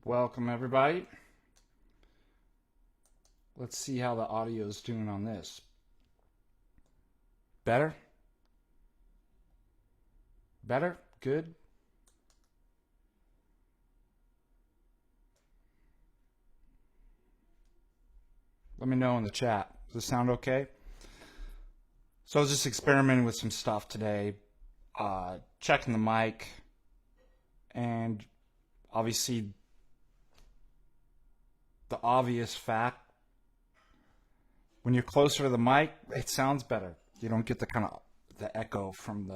Welcome, everybody. Let's see how the audio is doing on this. Better? Better? Good? Let me know in the chat. Does this sound okay? So I was just experimenting with some stuff today, checking the mic, and obviously the obvious fact, when you're closer to the mic, it sounds better. You don't get the echo from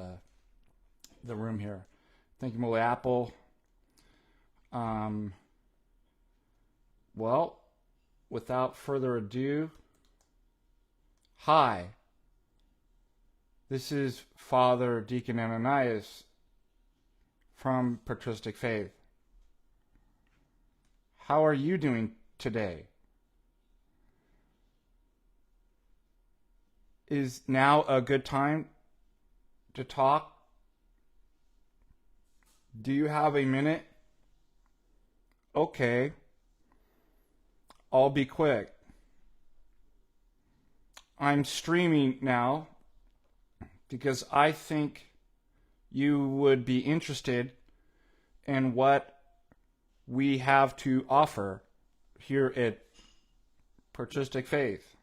the room here. Thank you, Molly Apple. Well, without further ado, hi. This is Father Deacon Ananias from Patristic Faith. How are you doing today? Is now a good time to talk? Do you have a minute? Okay. I'll be quick. I'm streaming now because I think you would be interested in what we have to offer here at Patristic Faith.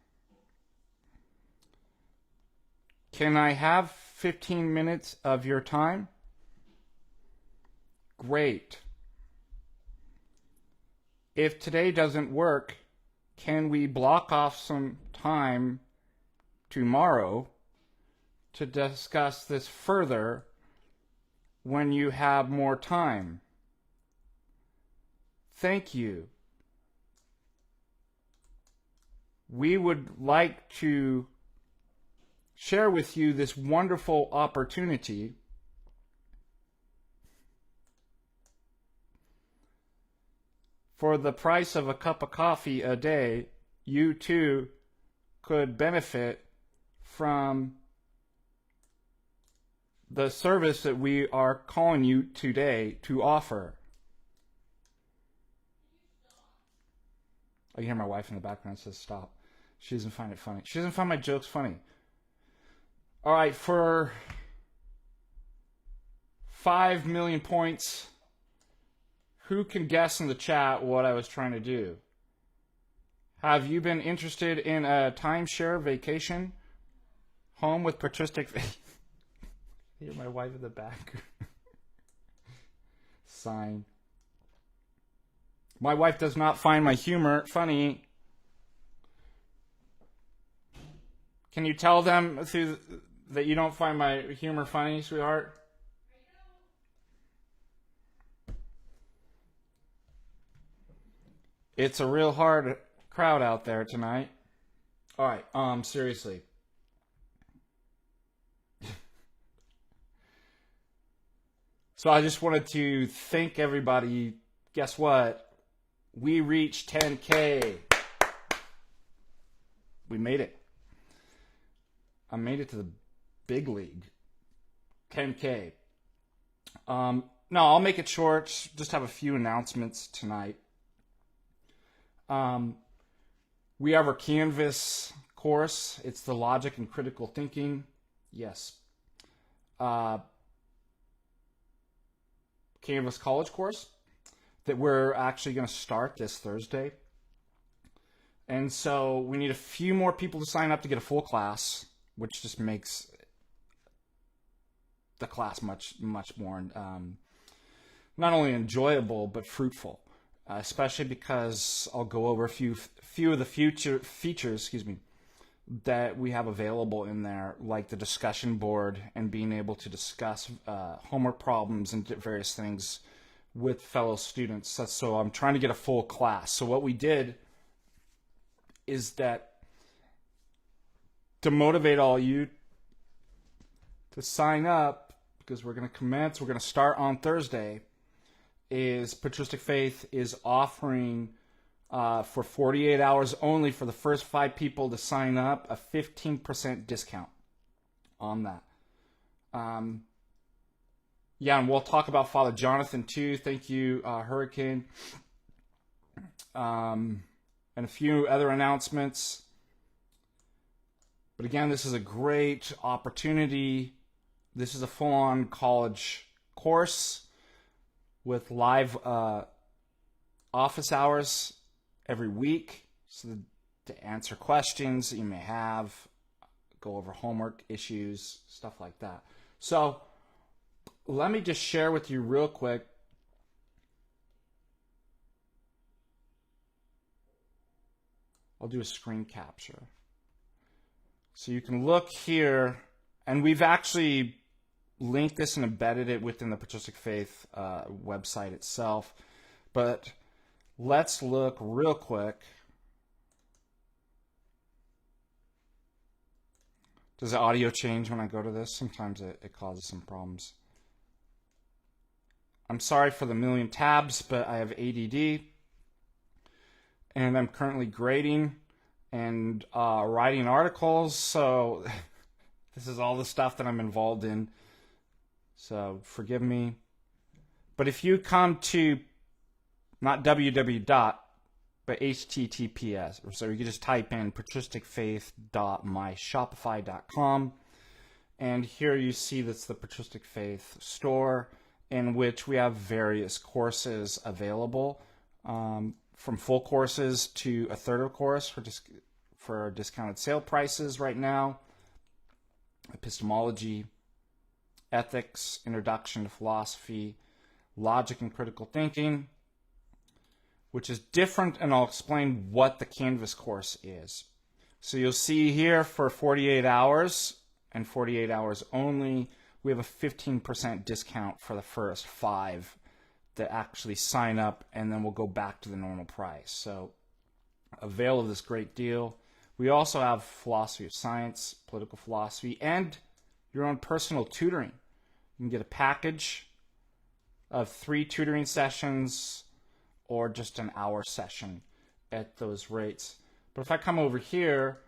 Can I have 15 minutes of your time? Great. If today doesn't work, can we block off some time tomorrow to discuss this further when you have more time? Thank you. We would like to share with you this wonderful opportunity for the price of a cup of coffee a day. You too could benefit from the service that we are calling you today to offer. I can hear my wife in the background says stop. She doesn't find it funny. She doesn't find my jokes funny. All right, for 5 million points, who can guess in the chat what I was trying to do? Have you been interested in a timeshare vacation? Home with Patristic Faith. Hear my wife in the back. Sign. My wife does not find my humor funny. Can you tell them that you don't find my humor funny, sweetheart? It's a real hard crowd out there tonight. All right, seriously. So I just wanted to thank everybody. Guess what? We reached 10K. We made it. I made it to the big league. 10K. No, I'll make it short. Just have a few announcements tonight. We have our Canvas course. It's the logic and critical thinking. Yes. Canvas college course that we're actually going to start this Thursday. And so we need a few more people to sign up to get a full class, which just makes the class much more not only enjoyable but fruitful, especially because I'll go over a few of the future features, that we have available in there, like the discussion board and being able to discuss homework problems and various things with fellow students. So I'm trying to get a full class. So what we did is that to motivate all you to sign up, because we're going to start on Thursday, is Patristic Faith is offering for 48 hours only for the first 5 people to sign up a 15% discount on that. Yeah, and we'll talk about Father Jonathan too. Thank you, Hurricane. and a few other announcements. But again, this is a great opportunity. This is a full-on college course with live office hours every week, so to answer questions that you may have, go over homework issues, stuff like that. So let me just share with you real quick. I'll do a screen capture. So you can look here, and we've actually linked this and embedded it within the Patristic Faith website itself. But let's look real quick. Does the audio change when I go to this? Sometimes it causes some problems. I'm sorry for the million tabs, but I have ADD. And I'm currently grading and writing articles. So this is all the stuff that I'm involved in. So forgive me. But if you come to not www. but HTTPS, so you can just type in patristicfaith.myshopify.com, and here you see that's the Patristic Faith store, in which we have various courses available, from full courses to a third of a course for discounted sale prices right now. Epistemology, ethics, introduction to philosophy, logic and critical thinking, which is different, and I'll explain what the Canvas course is. So you'll see here for 48 hours and 48 hours only, we have a 15% discount for the first 5 that actually sign up, and then we'll go back to the normal price. So avail of this great deal. We also have philosophy of science, political philosophy, and your own personal tutoring. You can get a package of 3 tutoring sessions or just an hour session at those rates. But if I come over here,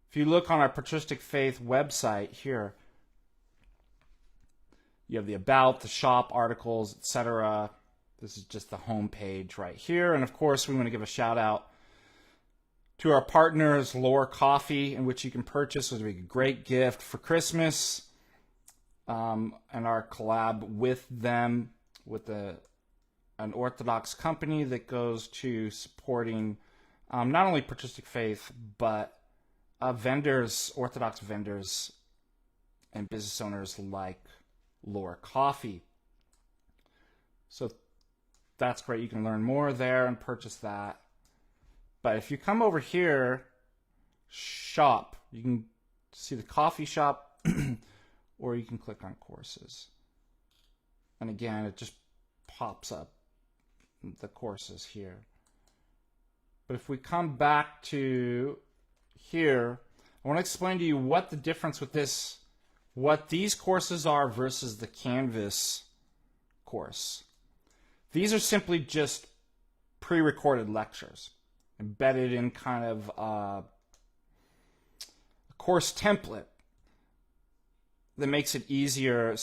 if you look on our Patristic Faith website here, you have the about, the shop, articles, etc. This is just the home page right here. And of course, we want to give a shout out to our partners, Lower Coffee, in which you can purchase, which would be a great gift for Christmas, and our collab with them, with an Orthodox company that goes to supporting not only Patristic Faith, but vendors, Orthodox vendors, and business owners like Lower Coffee. So that's great. You can learn more there and purchase that. But if you come over here, shop, you can see the coffee shop, or you can click on courses. And again, it just pops up the courses here. But if we come back to here, I want to explain to you what the difference with this, what these courses are versus the Canvas course. These are simply just pre-recorded lectures embedded in kind of a course template that makes it easier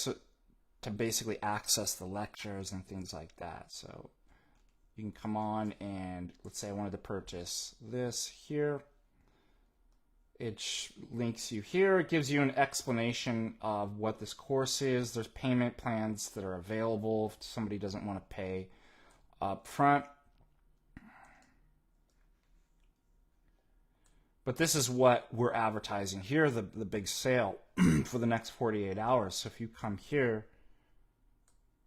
to basically access the lectures and things like that. So you can come on and, let's say I wanted to purchase this here. It links you here. It gives you an explanation of what this course is. There's payment plans that are available if somebody doesn't want to pay up front. But this is what we're advertising here, the big sale for the next 48 hours. So if you come here,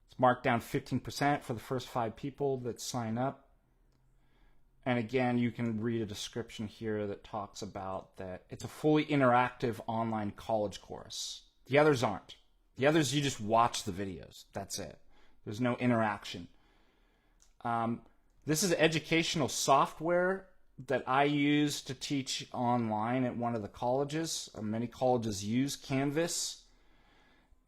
it's marked down 15% for the first 5 people that sign up. And again, you can read a description here that talks about that it's a fully interactive online college course. The others aren't. The others, you just watch the videos. That's it. There's no interaction. This is educational software that I use to teach online at one of the colleges. Many colleges use Canvas.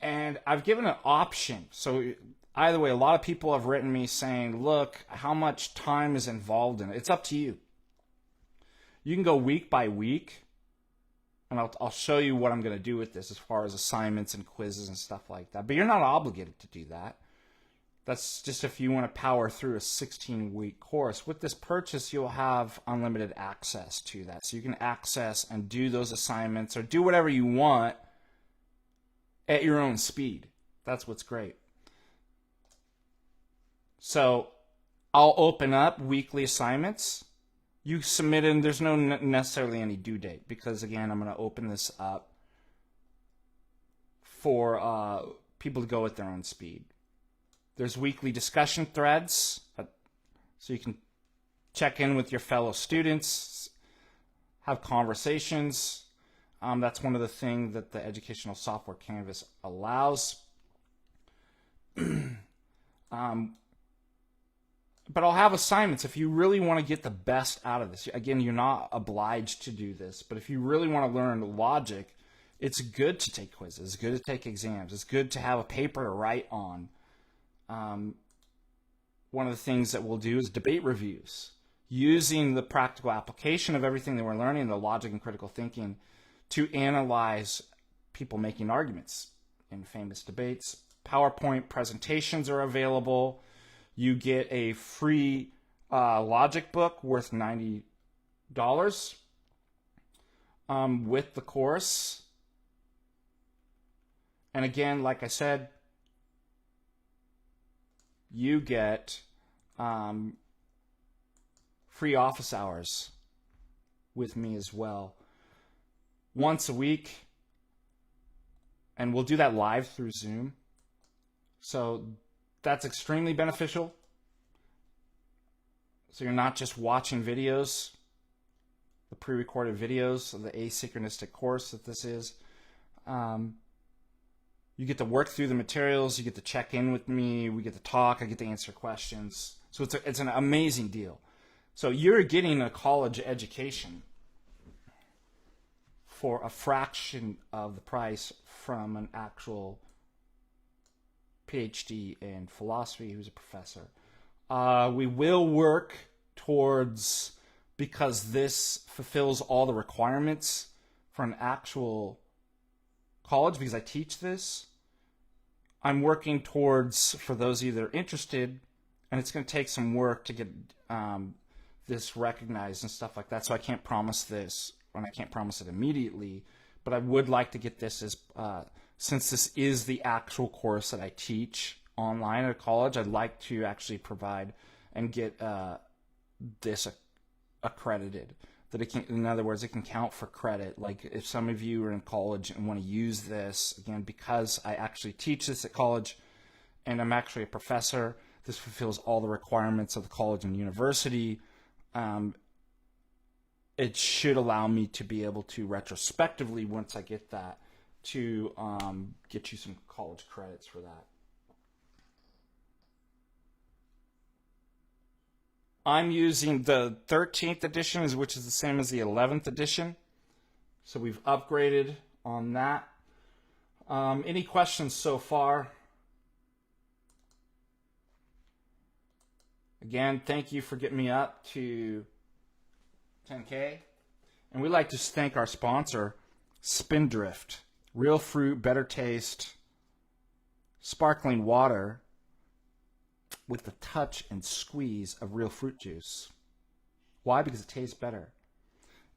And I've given an option. So either way, a lot of people have written me saying, look, how much time is involved in it? It's up to you. You can go week by week, and I'll show you what I'm going to do with this as far as assignments and quizzes and stuff like that. But you're not obligated to do that. That's just if you want to power through a 16-week course. With this purchase, you'll have unlimited access to that. So you can access and do those assignments or do whatever you want at your own speed. That's what's great. So I'll open up weekly assignments. You submit in, there's no necessarily any due date because, again, I'm going to open this up for people to go at their own speed. There's weekly discussion threads, so you can check in with your fellow students, have conversations. That's one of the things that the Educational Software Canvas allows. But I'll have assignments if you really want to get the best out of this. Again, you're not obliged to do this, but if you really want to learn logic, it's good to take quizzes. It's good to take exams. It's good to have a paper to write on. One of the things that we'll do is debate reviews, using the practical application of everything that we're learning, the logic and critical thinking, to analyze people making arguments in famous debates. PowerPoint presentations are available. You get a free logic book worth $90 with the course. And again, like I said, you get free office hours with me as well, once a week, and we'll do that live through Zoom. So that's extremely beneficial. So you're not just watching videos, the pre-recorded videos of the asynchronistic course that this is. You get to work through the materials. You get to check in with me. We get to talk. I get to answer questions. So it's an amazing deal. So you're getting a college education for a fraction of the price from an actual PhD in philosophy who's a professor. We will work towards, because this fulfills all the requirements for an actual college, because I teach this, I'm working towards, for those of you that are interested, and it's going to take some work to get this recognized and stuff like that, so I can't promise this, and I can't promise it immediately, but I would like to get this as, since this is the actual course that I teach online at a college, I'd like to actually provide and get this accredited. That it can, in other words, it can count for credit. Like if some of you are in college and want to use this, again, because I actually teach this at college and I'm actually a professor, this fulfills all the requirements of the college and university. It should allow me to be able to retrospectively, once I get that, to get you some college credits for that. I'm using the 13th edition, which is the same as the 11th edition. So we've upgraded on that. Any questions so far? Again, thank you for getting me up to 10K. And we'd like to thank our sponsor, Spindrift. Real fruit, better taste, sparkling water with the touch and squeeze of real fruit juice. Why? Because it tastes better.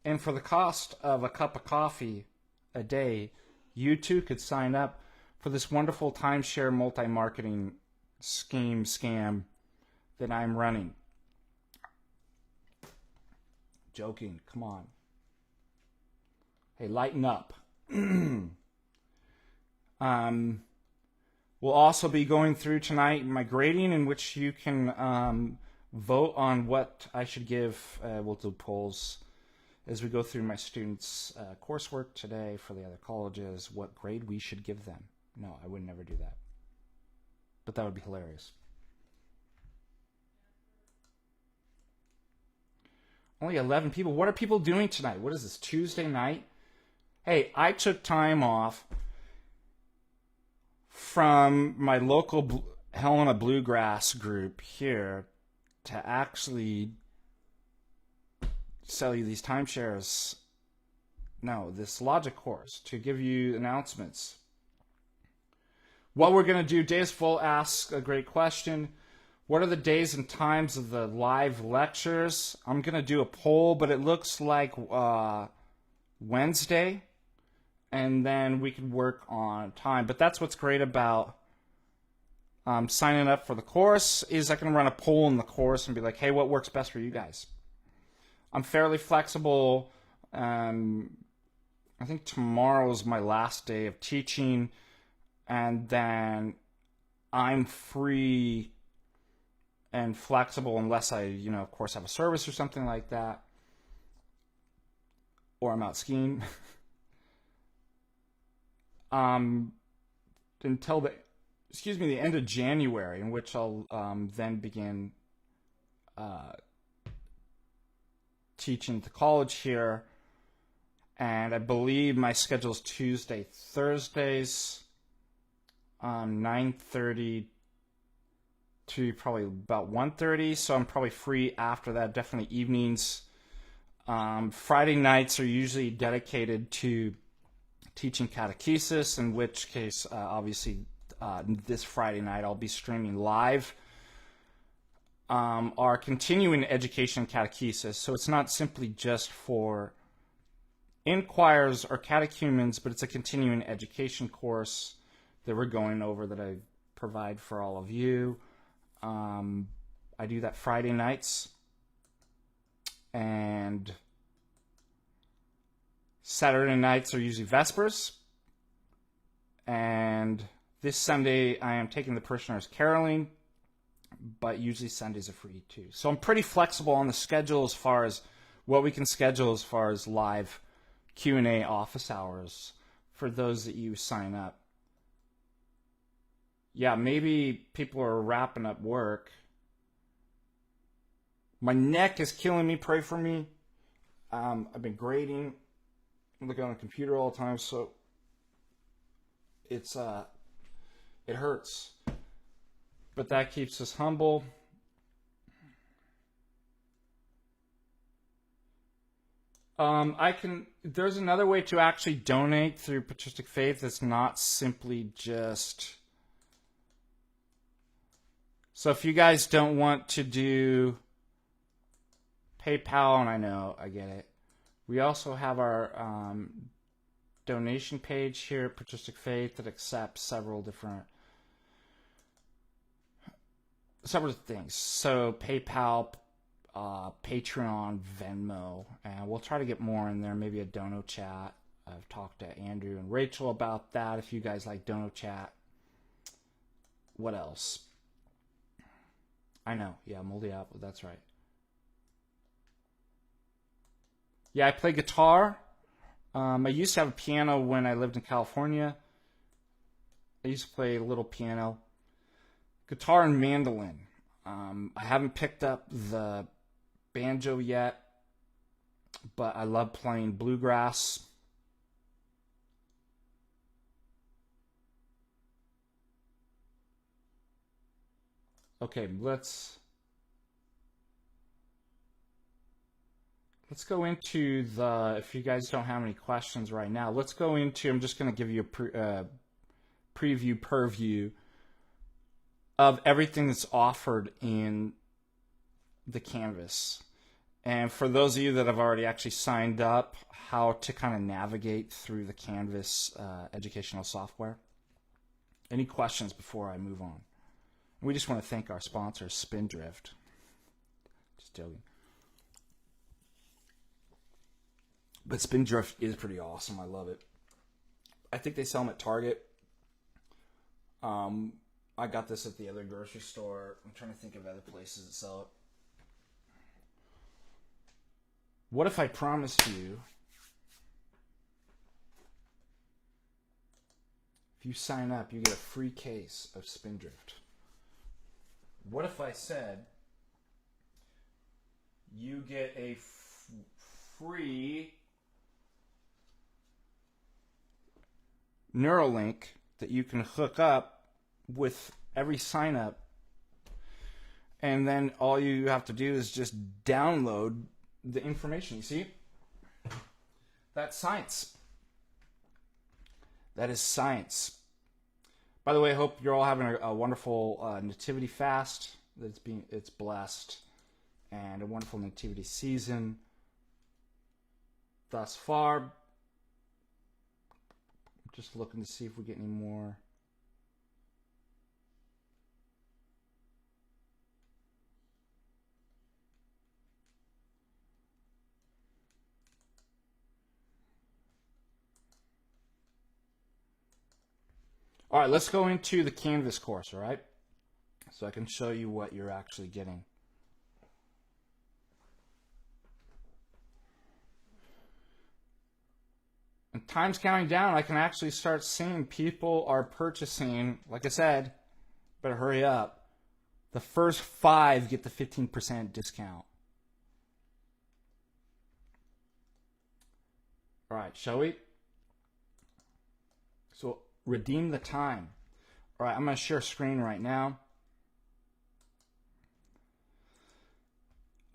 And for the cost of a cup of coffee a day, you too could sign up for this wonderful timeshare multi-marketing scam that I'm running. Joking, come on. Hey, lighten up. We'll also be going through tonight my grading, in which you can vote on what I should give. We'll do polls as we go through my students' coursework today for the other colleges, what grade we should give them. No, I would never do that. But that would be hilarious. Only 11 people. What are people doing tonight? What is this, Tuesday night? Hey, I took time off from my local Helena Bluegrass group here to actually sell you these timeshares. No, this logic course, to give you announcements. What we're going to do, Days Full asks a great question. What are the days and times of the live lectures? I'm going to do a poll, but it looks like Wednesday, and then we can work on time. But that's what's great about signing up for the course, is I can run a poll in the course and be like, hey, what works best for you guys? I'm fairly flexible. I think tomorrow is my last day of teaching, and then I'm free and flexible unless I, of course, have a service or something like that, or I'm out skiing. Until the end of January, in which I'll then begin teaching at the college here. And I believe my schedule is Tuesday, Thursdays, 9:30 to probably about 1:30. So I'm probably free after that, definitely evenings. Friday nights are usually dedicated to teaching catechesis, in which case, obviously, this Friday night I'll be streaming live our continuing education catechesis. So it's not simply just for inquirers or catechumens, but it's a continuing education course that we're going over that I provide for all of you. I do that Friday nights, and Saturday nights are usually Vespers, and this Sunday I am taking the parishioners caroling, but usually Sundays are free too. So I'm pretty flexible on the schedule as far as what we can schedule as far as live Q&A office hours for those that you sign up. Yeah, maybe people are wrapping up work. My neck is killing me. Pray for me. I've been grading. I'm looking on the computer all the time, so it hurts. But that keeps us humble. There's another way to actually donate through Patristic Faith. It's not simply just. So if you guys don't want to do PayPal, and I get it. We also have our donation page here at Patristic Faith that accepts several things. So PayPal, Patreon, Venmo, and we'll try to get more in there. Maybe a Dono Chat. I've talked to Andrew and Rachel about that. If you guys like Dono Chat, what else? I know, yeah, Moldy Apple. That's right. Yeah, I play guitar. I used to have a piano when I lived in California. I used to play a little piano, guitar, and mandolin. I haven't picked up the banjo yet, but I love playing bluegrass. Okay, let's go into if you guys don't have any questions right now, let's go into, I'm just going to give you a purview of everything that's offered in the Canvas. And for those of you that have already actually signed up, how to kind of navigate through the Canvas educational software. Any questions before I move on? We just want to thank our sponsor, Spindrift. Just joking. But Spindrift is pretty awesome. I love it. I think they sell them at Target. I got this at the other grocery store. I'm trying to think of other places that sell it. What if I promised you, if you sign up, you get a free case of Spindrift? What if I said you get a free Neuralink that you can hook up with every sign up, and then all you have to do is just download the information? You see? That's science. That is science. By the way, I hope you're all having a wonderful nativity fast. It's blessed, and a wonderful nativity season thus far. Just looking to see if we get any more. All right, let's go into the Canvas course, all right? So I can show you what you're actually getting. And time's counting down. I can actually start seeing people are purchasing. Like I said, better hurry up. The first 5 get the 15% discount. All right, shall we? So redeem the time. All right, I'm going to share screen right now.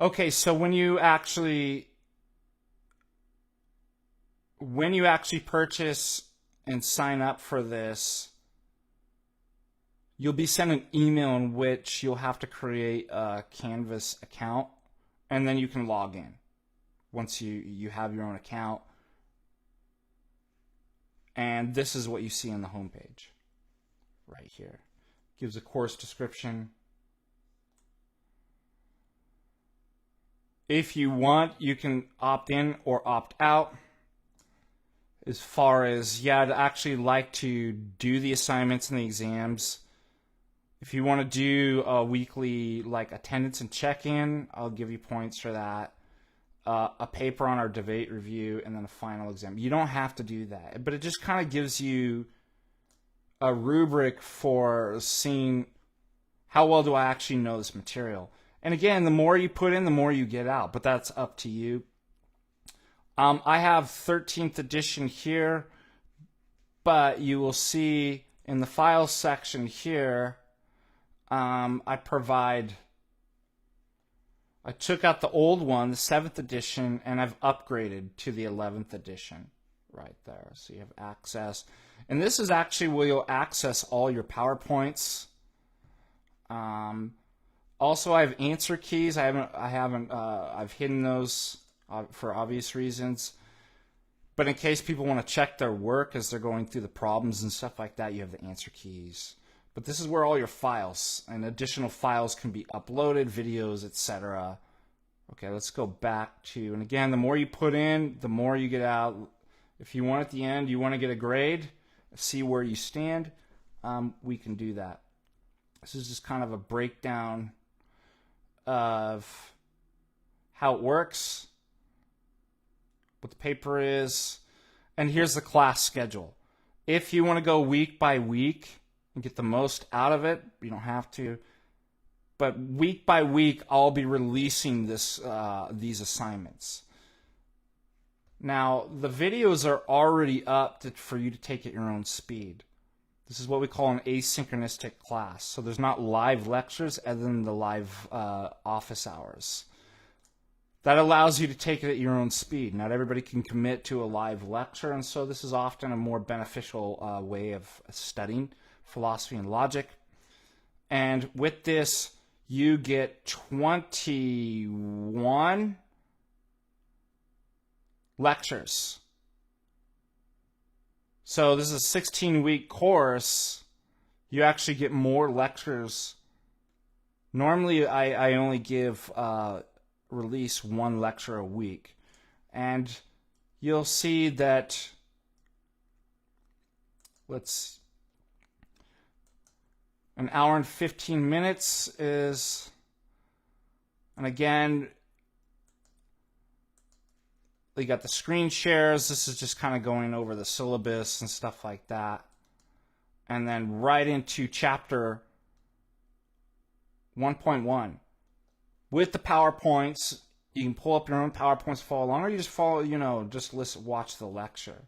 Okay, so when you actually purchase and sign up for this, you'll be sent an email in which you'll have to create a Canvas account, and then you can log in once you have your own account. And this is what you see on the homepage right here. Gives a course description. If you want, you can opt in or opt out. As far as, yeah, I'd actually like to do the assignments and the exams. If you want to do a weekly like attendance and check-in, I'll give you points for that. A paper on our debate review, and then a final exam. You don't have to do that, but it just kind of gives you a rubric for seeing how well do I actually know this material. And again, the more you put in, the more you get out, but that's up to you. I have 13th edition here, but you will see in the files section here, I took out the old one, the 7th edition, and I've upgraded to the 11th edition right there. So you have access. And this is actually where you'll access all your PowerPoints. Also, I have answer keys. I've hidden those for obvious reasons. But in case people want to check their work as they're going through the problems and stuff like that, you have the answer keys. But this is where all your files and additional files can be uploaded, videos, etc. Okay, let's go back to, and again, the more you put in, the more you get out. If you want at the end, you want to get a grade, see where you stand, we can do that. This is just kind of a breakdown of how it works, what the paper is, and here's the class schedule. If you want to go week by week and get the most out of it, you don't have to. But week by week, I'll be releasing these assignments. Now, the videos are already up for you to take at your own speed. This is what we call an asynchronistic class. So there's not live lectures other than the live office hours. That allows you to take it at your own speed. Not everybody can commit to a live lecture, and so this is often a more beneficial way of studying philosophy and logic. And with this, you get 21 lectures. So this is a 16-week course. You actually get more lectures. Normally, I only give release 1 lecture a week. And you'll see that, an hour and 15 minutes is, and again, you got the screen shares. This is just kind of going over the syllabus and stuff like that. And then right into chapter 1.1. With the PowerPoints, you can pull up your own PowerPoints, follow along, or you just follow, just watch the lecture.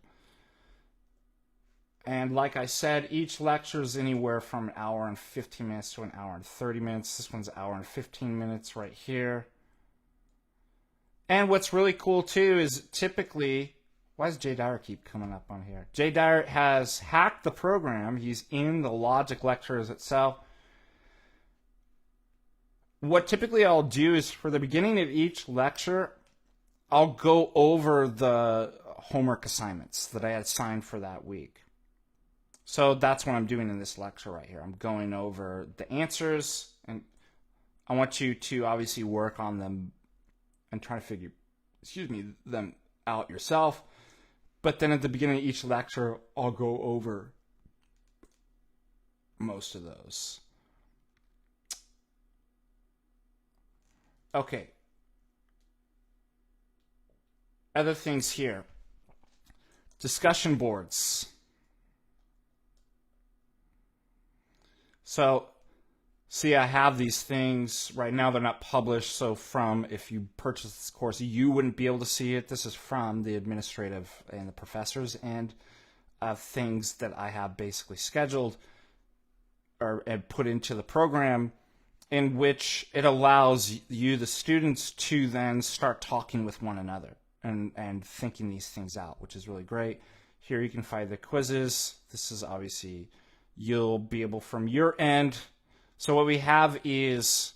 And like I said, each lecture is anywhere from an hour and 15 minutes to an hour and 30 minutes. This one's an hour and 15 minutes right here. And what's really cool too is typically Why does Jay Dyer keep coming up on here? Jay Dyer has hacked the program. He's in the logic lectures itself. What typically I'll do is for the beginning of each lecture, I'll go over the homework assignments that I had assigned for that week. So that's what I'm doing in this lecture right here. I'm going over the answers, and I want you to obviously work on them and try to figure, them out yourself. But then at the beginning of each lecture, I'll go over most of those. Okay. Other things here. Discussion boards. So, see, I have these things. Right now they're not published, so if you purchase this course, you wouldn't be able to see it. This is from the administrative and the professors, and things that I have basically scheduled and put into the program, in which it allows you, the students, to then start talking with one another and thinking these things out, which is really great. Here you can find the quizzes. This is obviously, you'll be able from your end. So what we have is,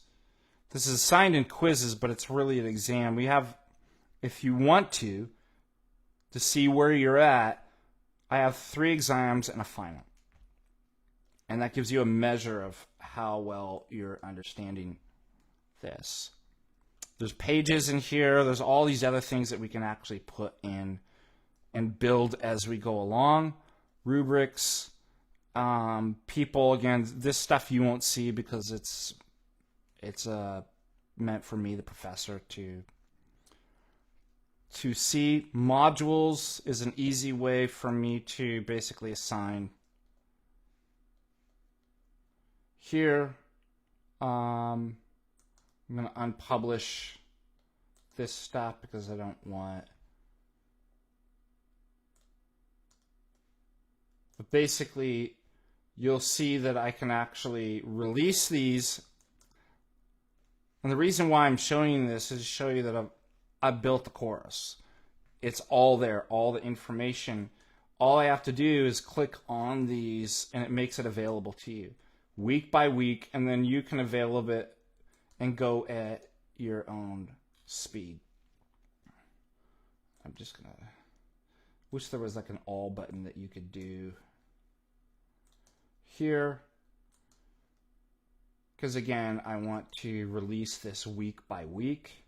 this is assigned in quizzes, but it's really an exam. We have, if you want to see where you're at, I have 3 exams and a final. And that gives you a measure of how well you're understanding this. There's pages in here. There's all these other things that we can actually put in and build as we go along. Rubrics, people, again, this stuff you won't see because it's meant for me, the professor, to see. Modules is an easy way for me to basically assign. Here, I'm going to unpublish this stuff because I don't want. But basically, you'll see that I can actually release these. And the reason why I'm showing you this is to show you that I've built the course. It's all there, all the information. All I have to do is click on these, and it makes it available to you week by week, and then you can avail of it and go at your own speed. I'm just gonna wish there was like an all button that you could do here, because again, I want to release this week by week.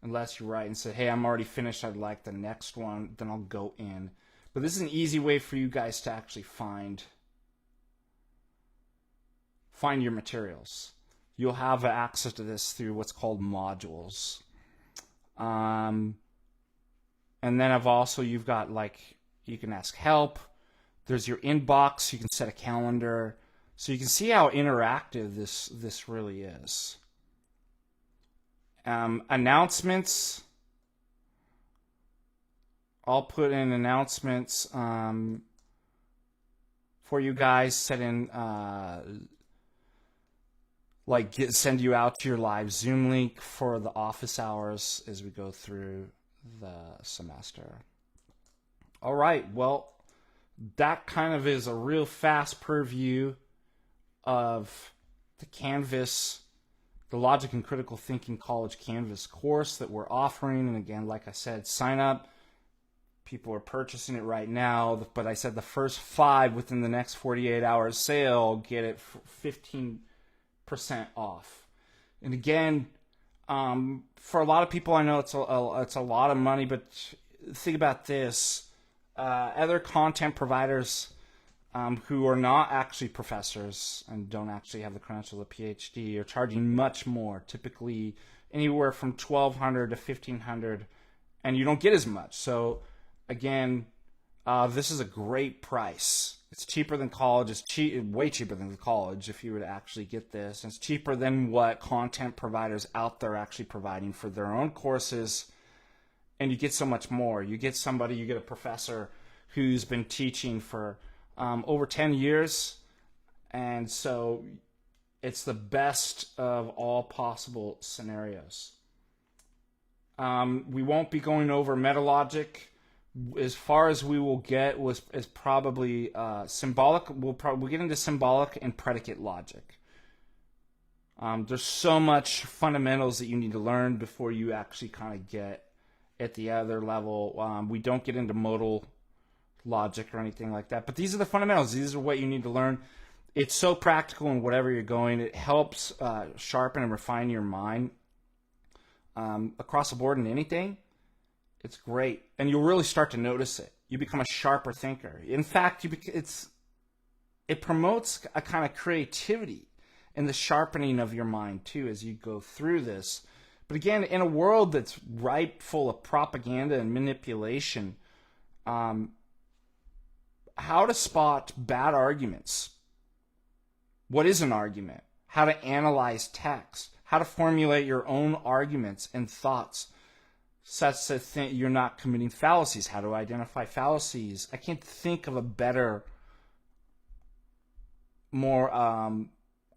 Unless you write and say, hey, I'm already finished, I'd like the next one, then I'll go in. But this is an easy way for you guys to actually find your materials. You'll have access to this through what's called modules. And then you've got, like, you can ask help. There's your inbox. You can set a calendar. So you can see how interactive this really is. Announcements. I'll put in announcements for you guys. Set in send you out to your live Zoom link for the office hours as we go through the semester. All right, well, that kind of is a real fast purview of the Canvas, the Logic and Critical Thinking College Canvas course that we're offering. And again, like I said, sign up. People are purchasing it right now, but I said the first 5 within the next 48 hours sale get it for 15% off. And again, for a lot of people, I know it's a lot of money, but think about this. Other content providers who are not actually professors and don't actually have the credential of PhD are charging much more, typically anywhere from $1,200 to $1,500, and you don't get as much. So again, this is a great price. It's cheaper than college. It's way cheaper than the college if you were to actually get this. And it's cheaper than what content providers out there are actually providing for their own courses. And you get so much more. You get a professor who's been teaching for over 10 years. And so it's the best of all possible scenarios. We won't be going over MetaLogic. as far as we will get is probably symbolic. We'll get into symbolic and predicate logic. There's so much fundamentals that you need to learn before you actually kind of get at the other level. We don't get into modal logic or anything like that, but these are the fundamentals. These are what you need to learn. It's so practical in whatever you're going. It helps sharpen and refine your mind across the board in anything. It's great, and you'll really start to notice it. You become a sharper thinker. In fact, it promotes a kind of creativity and the sharpening of your mind too as you go through this. But again, in a world that's ripe full of propaganda and manipulation, how to spot bad arguments. What is an argument? How to analyze text. How to formulate your own arguments and thoughts such that you're not committing fallacies. How to identify fallacies. I can't think of a better, more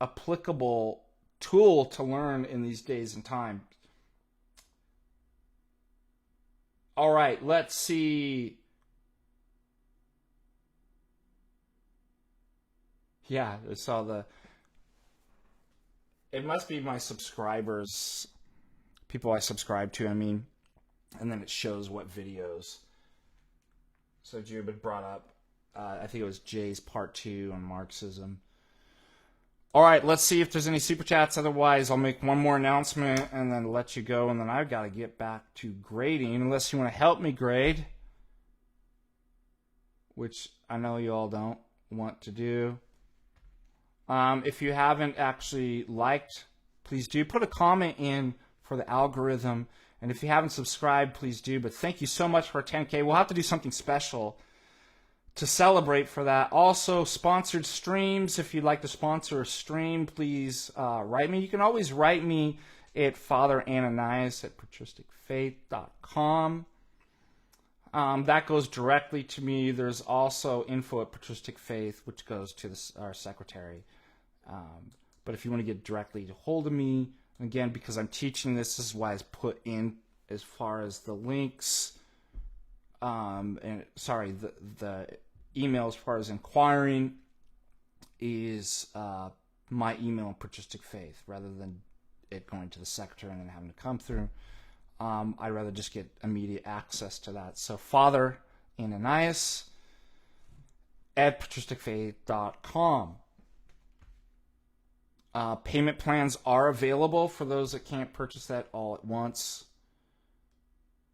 applicable tool to learn in these days and time. All right, let's see. Yeah, I saw it must be my subscribers, people I subscribe to, I mean, and then it shows what videos. So Jube had brought up, I think it was Jay's part 2 on Marxism. All right, let's see if there's any super chats. Otherwise, I'll make one more announcement and then let you go. And then I've got to get back to grading, unless you want to help me grade, which I know you all don't want to do. If you haven't actually liked, please do put a comment in for the algorithm. And if you haven't subscribed, please do. But thank you so much for 10K. We'll have to do something special to celebrate for that. Also, sponsored streams. If you'd like to sponsor a stream, please write me. You can always write me at Father Ananias at patristicfaith.com. That goes directly to me. There's also info at Patristic Faith, which goes to our secretary. But if you want to get directly to hold of me, again, because I'm teaching this is why it's put in as far as the links. And sorry, the email as far as inquiring is my email in Patristic Faith rather than it going to the secretary and then having to come through. I'd rather just get immediate access to that. So Father Ananias at patristicfaith.com. Payment plans are available for those that can't purchase that all at once.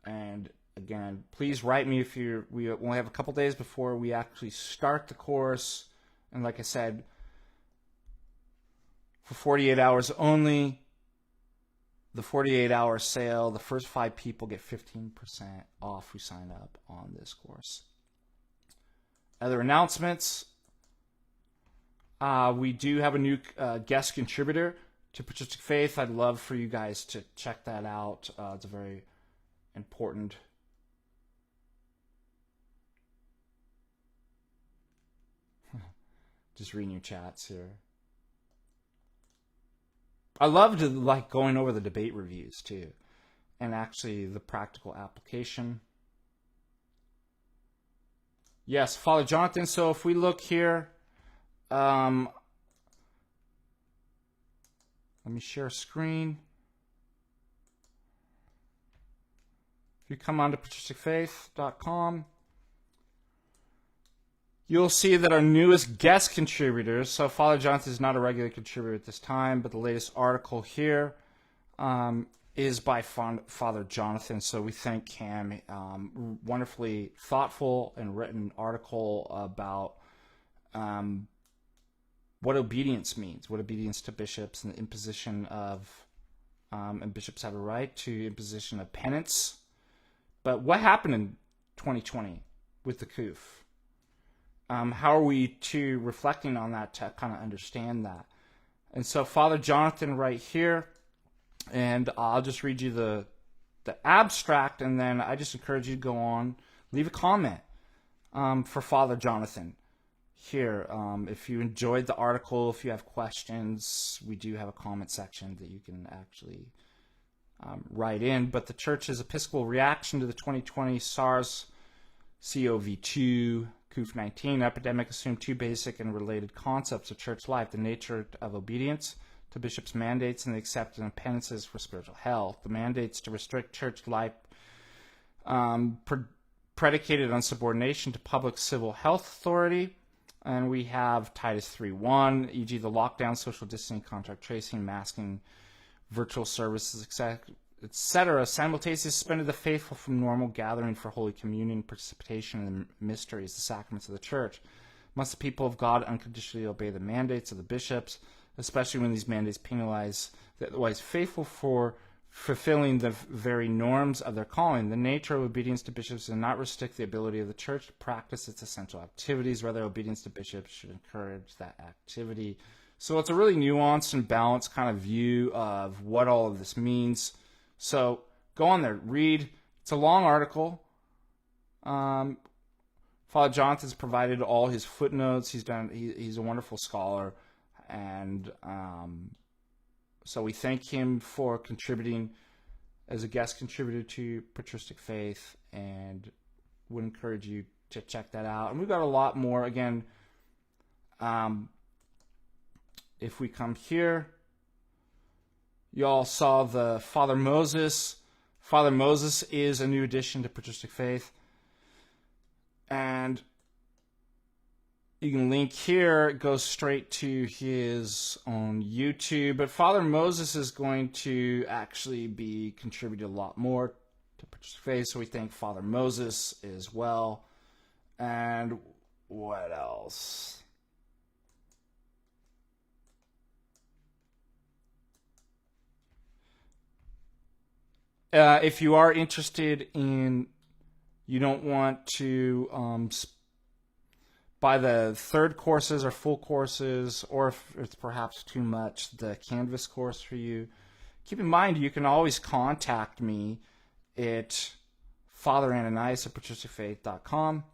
And again, please write me if we only have a couple days before we actually start the course. And like I said, for 48 hours only, the 48-hour sale, the first 5 people get 15% off who sign up on this course. Other announcements. We do have a new guest contributor to Patristic Faith. I'd love for you guys to check that out. It's a very important just reading your chats here. I love to like going over the debate reviews too, and actually the practical application. Yes, Father Jonathan. So if we look here, let me share a screen. If you come on to patristicfaith.com, you'll see that our newest guest contributors, so Father Jonathan is not a regular contributor at this time, but the latest article here is by Father Jonathan, so we thank him. Wonderfully thoughtful and written article about what obedience means, what obedience to bishops and the imposition of, and bishops have a right to imposition of penance. But what happened in 2020 with the coup? How are we reflecting on that to kind of understand that? And so Father Jonathan right here, and I'll just read you the abstract, and then I just encourage you to go on, leave a comment for Father Jonathan here. If you enjoyed the article, if you have questions, we do have a comment section that you can actually write in. But the Church's Episcopal reaction to the 2020 SARS COV2, COVID-19 epidemic assumed two basic and related concepts of church life: the nature of obedience to bishops' mandates and the acceptance of penances for spiritual health. The mandates to restrict church life predicated on subordination to public civil health authority. And we have Titus 3:1, e.g. the lockdown, social distancing, contact tracing, masking, virtual services, etc. simultaneously suspended the faithful from normal gathering for Holy Communion, participation in the mysteries, the sacraments of the Church. Must the people of God unconditionally obey the mandates of the bishops, especially when these mandates penalize the otherwise faithful for fulfilling the very norms of their calling? The nature of obedience to bishops does not restrict the ability of the Church to practice its essential activities. Rather, obedience to bishops should encourage that activity. So it's a really nuanced and balanced kind of view of what all of this means. So go on there, read. It's a long article. Father Jonathan's provided all his footnotes. He's a wonderful scholar, and so we thank him for contributing as a guest contributor to Patristic Faith, and would encourage you to check that out. And we've got a lot more. Again, if we come here, y'all saw the Father Moses. Father Moses is a new addition to Patristic Faith. And you can link here. It goes straight to his own YouTube. But Father Moses is going to actually be contributing a lot more to Patristic Faith. So we thank Father Moses as well. And what else? If you are interested in, you don't want to buy the third courses or full courses, or if it's perhaps too much, the Canvas course for you, keep in mind you can always contact me at FatherAnanias@patristicfaith.com,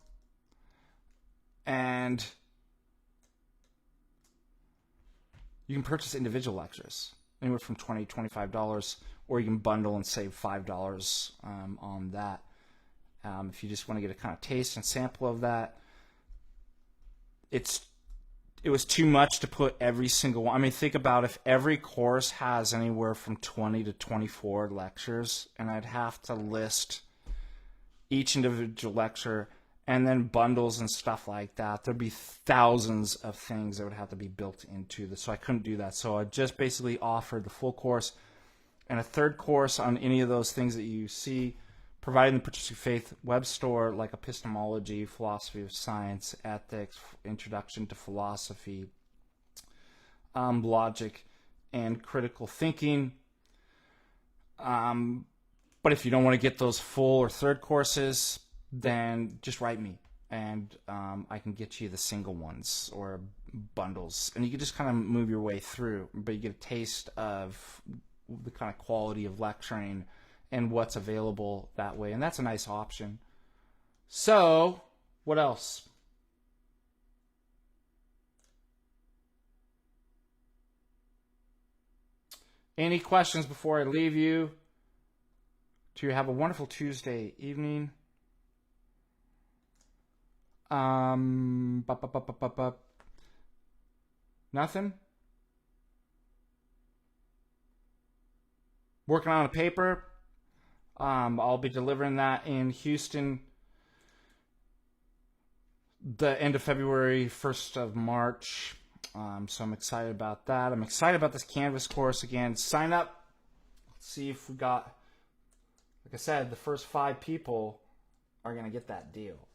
and you can purchase individual lectures, anywhere from $20 to $25, or you can bundle and save $5 on that. If you just want to get a kind of taste and sample of that, it was too much to put every single one. I mean, think about if every course has anywhere from 20 to 24 lectures, and I'd have to list each individual lecture and then bundles and stuff like that. There'd be thousands of things that would have to be built into this, so I couldn't do that. So I just basically offered the full course and a third course on any of those things that you see provided in the Patristic Faith web store, like epistemology, philosophy of science, ethics, introduction to philosophy, logic, and critical thinking. But if you don't want to get those full or third courses, then just write me, and I can get you the single ones or bundles, and you can just kind of move your way through, but you get a taste of the kind of quality of lecturing and what's available that way, and that's a nice option. So, what else? Any questions before I leave you? To have a wonderful Tuesday evening. Nothing? Working on a paper. I'll be delivering that in Houston the end of February, 1st of March. So I'm excited about that. I'm excited about this Canvas course again. Sign up. Let's see if we got, like I said, the first 5 people are going to get that deal.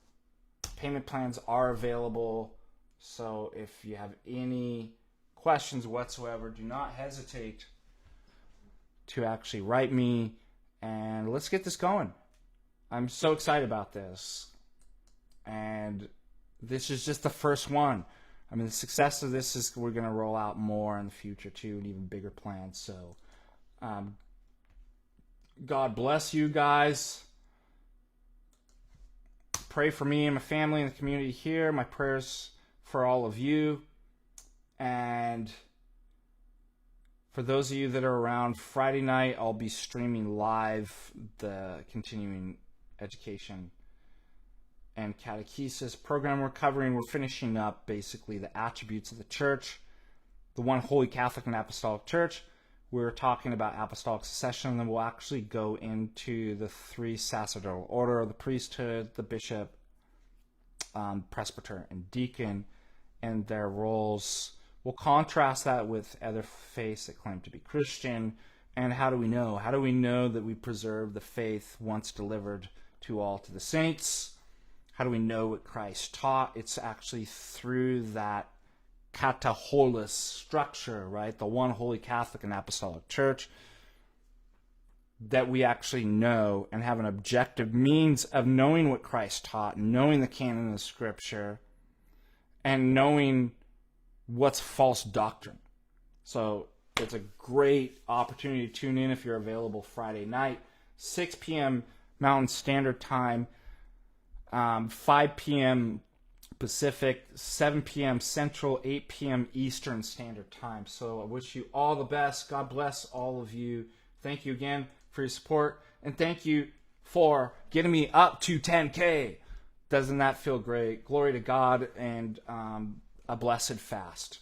Payment plans are available. So if you have any questions whatsoever, do not hesitate to actually write me, and let's get this going. I'm so excited about this. And this is just the first one. I mean, the success of this is we're going to roll out more in the future too, and even bigger plans. So God bless you guys. Pray for me and my family and the community here. My prayers for all of you. And for those of you that are around, Friday night I'll be streaming live the continuing education. and catechesis program we're covering. We're finishing up basically the attributes of the church, the one holy Catholic and Apostolic Church. We're talking about apostolic succession, and then we'll actually go into the three sacerdotal order, the priesthood, the bishop, presbyter, and deacon, and their roles. We'll contrast that with other faiths that claim to be Christian. And how do we know? How do we know that we preserve the faith once delivered to all to the saints? How do we know what Christ taught? It's actually through that catecholis structure, right? The one holy Catholic and Apostolic Church, that we actually know and have an objective means of knowing what Christ taught, knowing the canon of Scripture, and knowing what's false doctrine. So it's a great opportunity to tune in if you're available Friday night, 6 p.m. Mountain Standard Time, 5 p.m. Pacific, 7 p.m. Central, 8 p.m. Eastern Standard Time. So I wish you all the best. God bless all of you. Thank you again for your support, and thank you for getting me up to 10K. Doesn't that feel great? Glory to God, and a blessed fast.